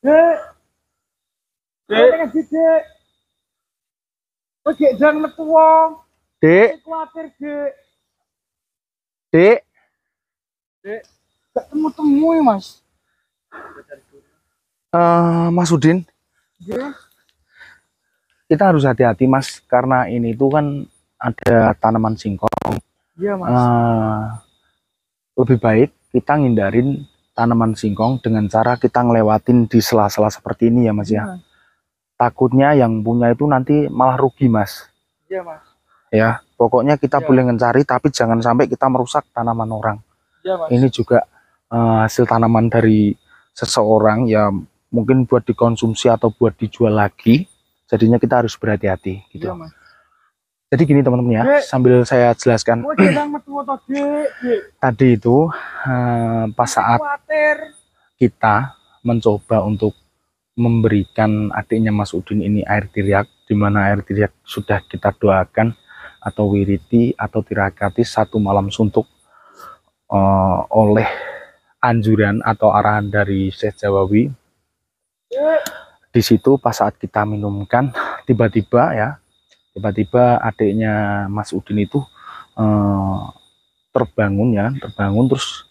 Dek. Dek. Dek. Oke, jangan metu wong. Dek. Kuatir, Dek. Dek. Dek. Gak temu-temu ya, Mas. Mas Udin. Dek. Kita harus hati-hati, Mas, karena ini tuh kan ada tanaman singkong. Iya, Mas. Lebih baik kita ngindarin tanaman singkong dengan cara kita ngelewatin di sela-sela seperti ini ya, Mas ya. Takutnya yang punya itu nanti malah rugi, Mas. Iya, Mas. Ya, pokoknya kita boleh mencari, tapi jangan sampai kita merusak tanaman orang. Iya, Mas. Ini juga hasil tanaman dari seseorang ya, mungkin buat dikonsumsi atau buat dijual lagi. Jadinya kita harus berhati-hati gitu. Iya, Mas. Jadi gini teman-teman ya, sambil saya jelaskan. Tadi itu pas saat kita mencoba untuk memberikan adiknya Mas Udin ini air tiryak, di mana air tiryak sudah kita doakan atau wiriti atau tirakati 1 malam suntuk oleh anjuran atau arahan dari Syekh Jawawi. Di situ pas saat kita minumkan, tiba-tiba adiknya Mas Udin itu terbangun terus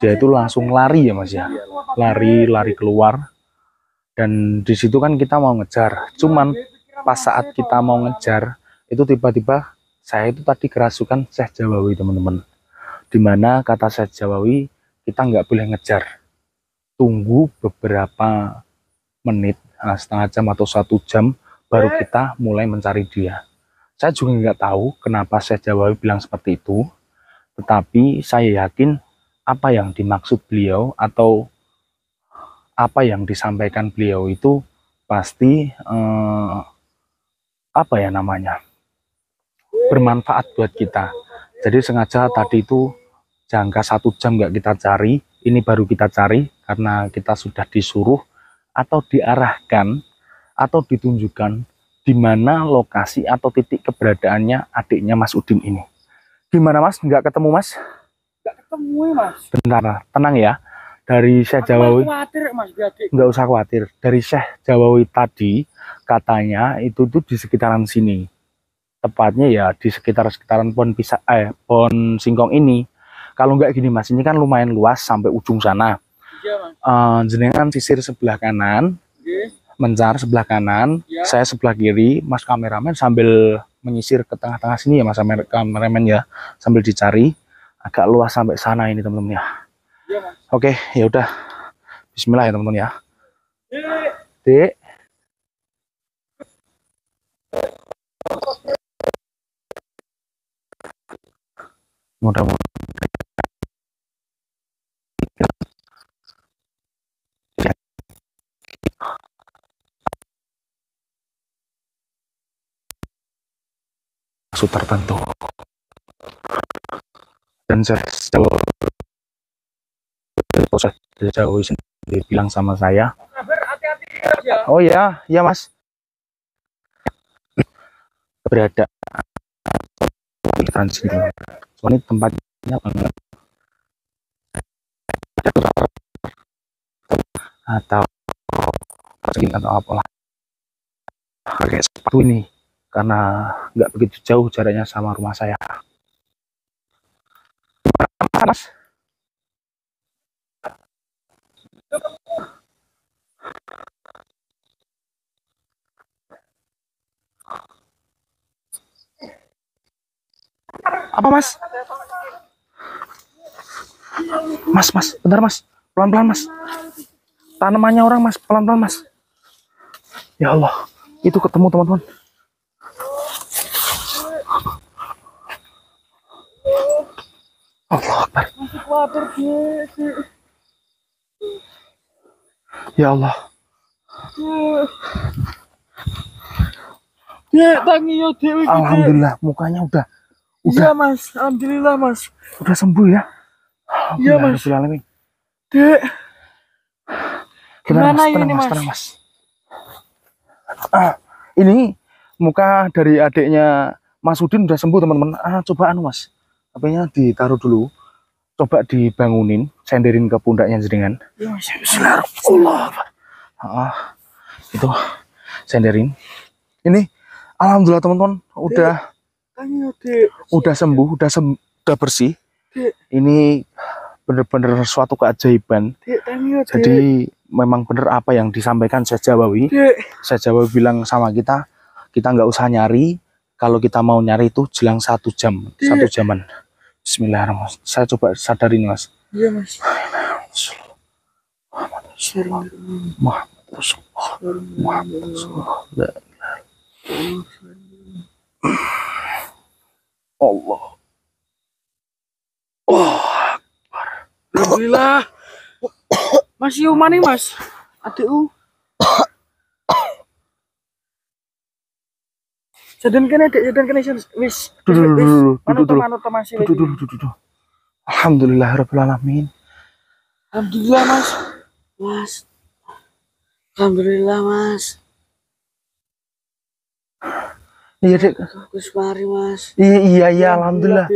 dia itu langsung lari ya, Mas ya, lari keluar. Dan di situ kan kita mau ngejar, cuman pas saat kita mau ngejar itu tiba-tiba saya itu tadi kerasukan Syekh Jawawi teman-teman, dimana kata Syekh Jawawi kita nggak boleh ngejar, tunggu beberapa menit, setengah jam atau 1 jam baru kita mulai mencari dia. Saya juga nggak tahu kenapa Syekh Jawawi bilang seperti itu, tetapi saya yakin apa yang dimaksud beliau atau apa yang disampaikan beliau itu pasti bermanfaat buat kita. Jadi sengaja tadi itu jangka 1 jam nggak kita cari, ini baru kita cari karena kita sudah disuruh atau diarahkan atau ditunjukkan di mana lokasi atau titik keberadaannya adiknya Mas Udin ini. Gimana, Mas? Nggak ketemu, Mas? Nggak ketemu, Mas. Bentar, tenang ya. Dari Syekh Jawawi, nggak usah khawatir. Dari Syekh Jawawi tadi katanya itu tuh di sekitaran sini, tepatnya ya di sekitaran pohon singkong ini. Kalau nggak gini, Mas, ini kan lumayan luas sampai ujung sana. Jenengan sisir sebelah kanan, mencar sebelah kanan, saya sebelah kiri, Mas kameramen sambil menyisir ke tengah-tengah sini ya, Mas kameramen ya, sambil dicari. Agak luas sampai sana ini teman-teman ya. Oke, ya udah. Bismillah ya teman-teman ya. Dek. Mudah-mudahan maksud tertentu. Dan saya jauh sendiri bilang sama saya, oh ya, ya Mas, berada di sini. Soalnya tempatnya banget. Atau apalah, pakai sepatu ini karena nggak begitu jauh jaraknya sama rumah saya. Mas, apa Mas? Mas, bentar Mas, pelan-pelan Mas. Tanamannya orang Mas, pelan-pelan Mas. Ya Allah, itu ketemu teman-teman. Allah Akbar. Ya Allah. Alhamdulillah, mukanya udah. Iya Mas, alhamdulillah Mas. Udah sembuh ya. Iya Mas. Dek. Gimana ini Mas? Tenang Mas. Ini muka dari adiknya Mas Udin udah sembuh teman-teman. Coba Mas, apanya ditaruh dulu. Coba dibangunin, senderin ke pundaknya jenengan. Bismillahirrahmanirrahim. Itu senderin. Ini alhamdulillah teman-teman udah sembuh, udah bersih. Ini bener-bener suatu keajaiban. Jadi memang bener apa yang disampaikan Syekh Jawawi. Syekh Jawawi bilang sama kita nggak usah nyari. Kalau kita mau nyari itu jelang 1 jam, 1 jaman. Bismillahirrahmanirrahim. Saya coba sadarin mas. Iya mas. Allah. Alhamdulillah. Masih umani mas. Adikku. Jadan kene wis. Duduk. Alhamdulillahirrahmanirrahim. Alhamdulillah mas. Mas, alhamdulillah mas. Iya dek. Bagus mari mas. Iya alhamdulillah.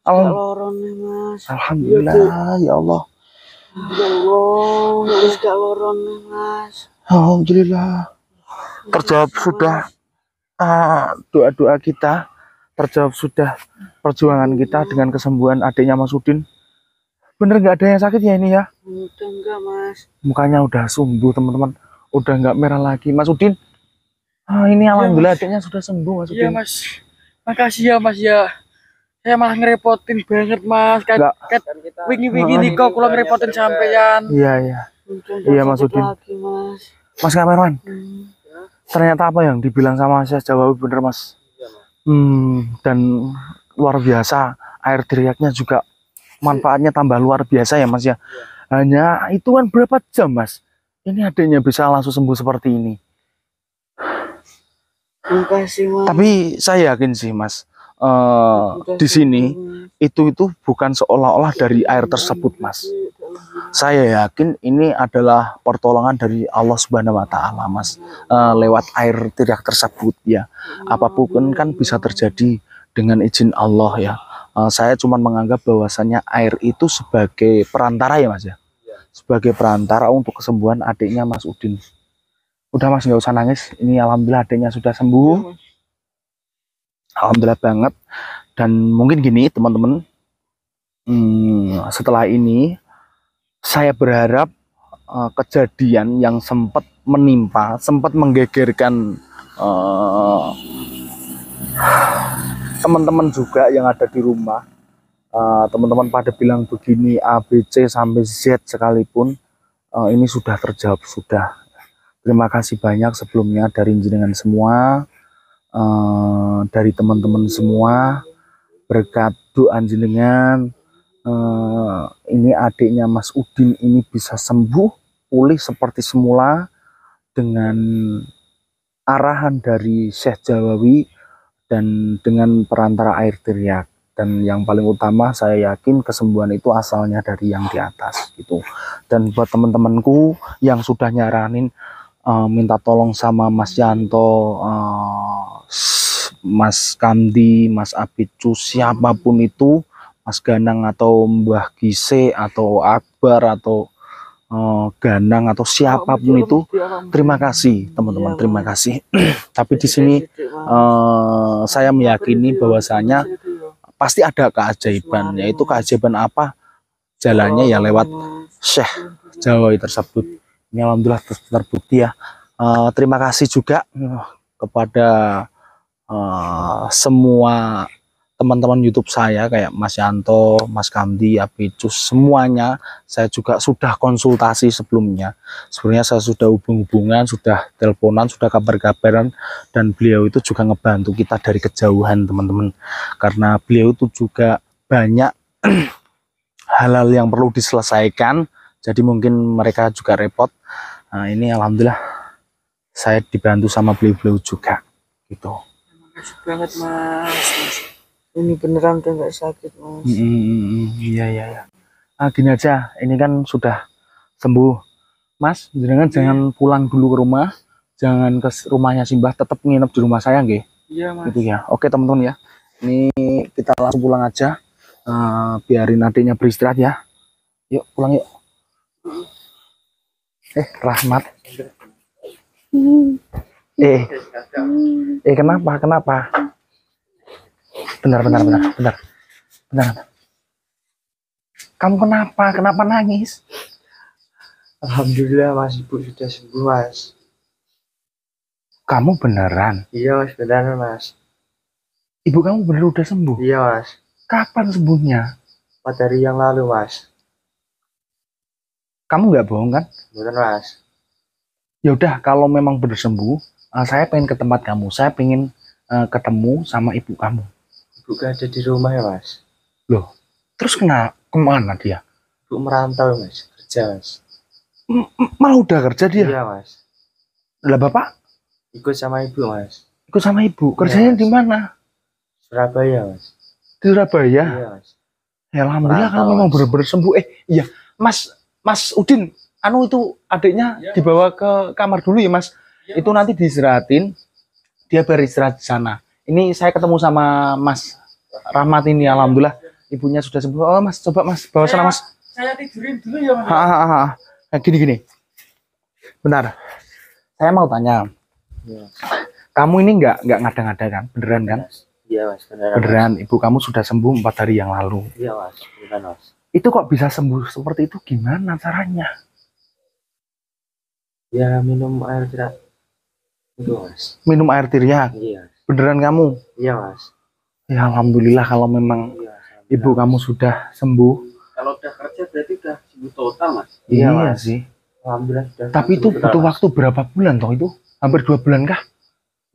Loron nih mas. Alhamdulillah ya Allah. Ya Allah, harus gak loron nih mas. Alhamdulillah. Terjawab sudah doa-doa kita, terjawab sudah perjuangan kita dengan kesembuhan adiknya Mas Udin. Bener nggak ada yang sakit ya ini ya? Udah enggak mas. Mukanya udah sembuh teman-teman, udah nggak merah lagi Mas Udin. Ini alhamdulillah adiknya sudah sembuh Mas Udin. Iya mas. Makasih ya mas ya. Saya malah ngerepotin banget mas. Wingi-wingi nih kok kalau ngerepotin sampean. Iya. Iya Mas Udin. Lagi, mas. Mas kameraman. Ternyata apa yang dibilang sama Syekh Jawawi bener mas. Dan luar biasa, air teriaknya juga manfaatnya tambah luar biasa ya mas ya. Hanya itu kan berapa jam mas, ini adanya bisa langsung sembuh seperti ini. Makasih mas. Tapi saya yakin sih mas, di sini itu bukan seolah-olah dari air tersebut mas. Saya yakin ini adalah pertolongan dari Allah Subhanahu wa Ta'ala mas, lewat air teriak tersebut ya. Apapun kan bisa terjadi dengan izin Allah ya. Saya cuma menganggap bahwasannya air itu sebagai perantara ya mas ya, sebagai perantara untuk kesembuhan adiknya Mas Udin. Udah mas nggak usah nangis, ini alhamdulillah adiknya sudah sembuh, alhamdulillah banget. Dan mungkin gini teman-teman, setelah ini saya berharap kejadian yang sempat menimpa, sempat menggegerkan teman-teman juga yang ada di rumah, teman-teman pada bilang begini A, B, C sampai Z sekalipun, ini sudah terjawab sudah. Terima kasih banyak sebelumnya dari jenengan semua, dari teman-teman semua, berkat doa jenengan ini adiknya Mas Udin ini bisa sembuh, pulih seperti semula dengan arahan dari Syekh Jawawi dan dengan perantara air teriak. Dan yang paling utama saya yakin kesembuhan itu asalnya dari yang di atas gitu. Dan buat teman-temanku yang sudah nyaranin minta tolong sama Mas Yanto, Mas Kandi, Mas Abicus, siapapun itu, Mas Ganang atau Mbah Gise atau Akbar atau Ganang atau siapapun itu, terima kasih teman-teman, terima kasih. Tapi di sini saya meyakini bahwasanya pasti ada keajaiban, yaitu keajaiban apa? Jalannya ya lewat Syekh Jawawi tersebut. Ini alhamdulillah terbukti ya. Terima kasih juga kepada semua teman-teman YouTube saya kayak Mas Yanto, Mas Kamdi, Abicus, semuanya saya juga sudah konsultasi sebelumnya. Sebenarnya saya sudah hubung-hubungan, sudah teleponan, sudah kabar-kabaran, dan beliau itu juga ngebantu kita dari kejauhan teman-teman. Karena beliau itu juga banyak hal-hal yang perlu diselesaikan, jadi mungkin mereka juga repot. Nah, ini alhamdulillah saya dibantu sama beliau-beliau juga gitu. Terima kasih banget mas. Ini beneran udah nggak sakit mas. Iya. Gini aja, ini kan sudah sembuh mas, jangan pulang dulu ke rumah, jangan ke rumahnya Simbah, tetap nginep di rumah saya nggih. Iya mas. Gitu ya. Oke teman-teman ya, ini kita langsung pulang aja, biarin adiknya beristirahat ya. Yuk pulang yuk. Rahmat Kenapa? Bentar. Kamu kenapa nangis? Alhamdulillah Mas, ibu sudah sembuh Mas. Kamu beneran? Iya Mas, beneran Mas. Ibu kamu bener udah sembuh? Iya Mas. Kapan sembuhnya? 4 hari yang lalu Mas. Kamu nggak bohong kan? Bener Mas. Ya udah, kalau memang bener sembuh, saya pengen ke tempat kamu. Saya pengen ketemu sama ibu kamu. Ibu gak ada di rumah ya Mas. Loh, terus kemana dia? Ibu merantau Mas, kerja Mas. Malah udah kerja dia? Iya Mas. Lah bapak? Ikut sama ibu Mas. Ikut sama ibu? Kerjanya Mas. di mana? Surabaya Mas. Di Surabaya? Iya Mas. Ya alhamdulillah kalau memang bener-bener sembuh. Iya, Mas Udin, itu adiknya dibawa ke kamar dulu ya Mas. Itu nanti diistirahatin, dia beristirahat di sana. Ini saya ketemu sama Mas Rahmat ini, alhamdulillah ibunya sudah sembuh. Oh Mas, coba Mas bawa sana Mas. Saya tidurin dulu ya Mas. Nah, gini. Bentar, saya mau tanya. Iya. Kamu ini nggak ngada-ngada kan? Beneran kan? Iya Mas, Beneran, ibu kamu sudah sembuh 4 hari yang lalu. Iya Mas, beneran Mas. Itu kok bisa sembuh seperti itu? Gimana caranya? Ya minum air tidak. Itu Mas. Minum air tiryak. Iya. Beneran kamu? Iya Mas. Ya alhamdulillah kalau memang Iya. ibu kamu sudah sembuh. Kalau udah kerja berarti udah sembuh total Mas. Iya, Iya Mas. sih. Alhamdulillah sudah. Tapi itu sembuh butuh total, Mas. waktu berapa bulan toh itu? Hampir 2 bulan kah?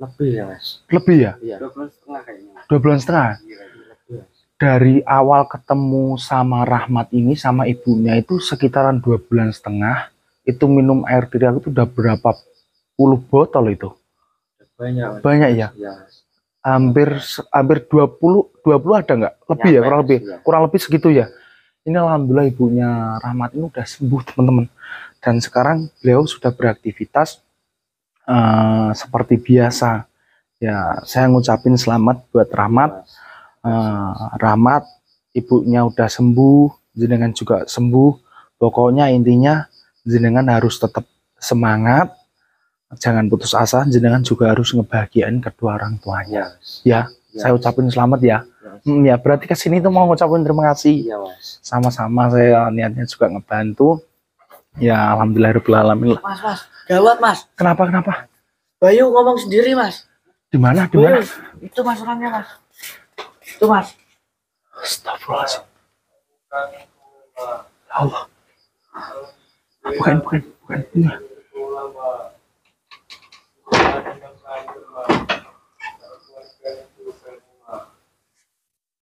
Lebih ya Mas. Lebih ya? Iya. 2 bulan setengah kayaknya. 2 bulan setengah. Iya. Lebih, Mas. Dari awal ketemu sama Rahmat ini sama ibunya itu sekitaran 2 bulan setengah. Itu minum air tiryak itu udah berapa puluh botol itu? Banyak Mas. Banyak ya? Iya Mas. Hampir 20 ada nggak? Lebih ya, Nyampe, kurang lebih. Mas, iya. Kurang lebih segitu ya. Ini alhamdulillah ibunya Rahmat ini udah sembuh teman-teman. Dan sekarang beliau sudah beraktivitas seperti biasa. Ya, saya ngucapin selamat buat Rahmat. Rahmat, ibunya udah sembuh, jenengan juga sembuh. Pokoknya intinya jenengan harus tetap semangat, jangan putus asa. Jenengan juga harus ngebahagiain kedua orang tuanya. Iya Mas. Ya, saya ucapin selamat ya. Ya, berarti kesini tuh mau ngucapin terima kasih. Iya Mas. Sama-sama, saya niatnya juga ngebantu. Ya, alhamdulillahirobbilalamin. Mas. Gawat Mas. Kenapa? Bayu ngomong sendiri Mas. Di mana? Bayu, itu Mas orangnya Mas. Itu Mas. Astagfirullahaladzim. Ya Allah. Bukan. Ini.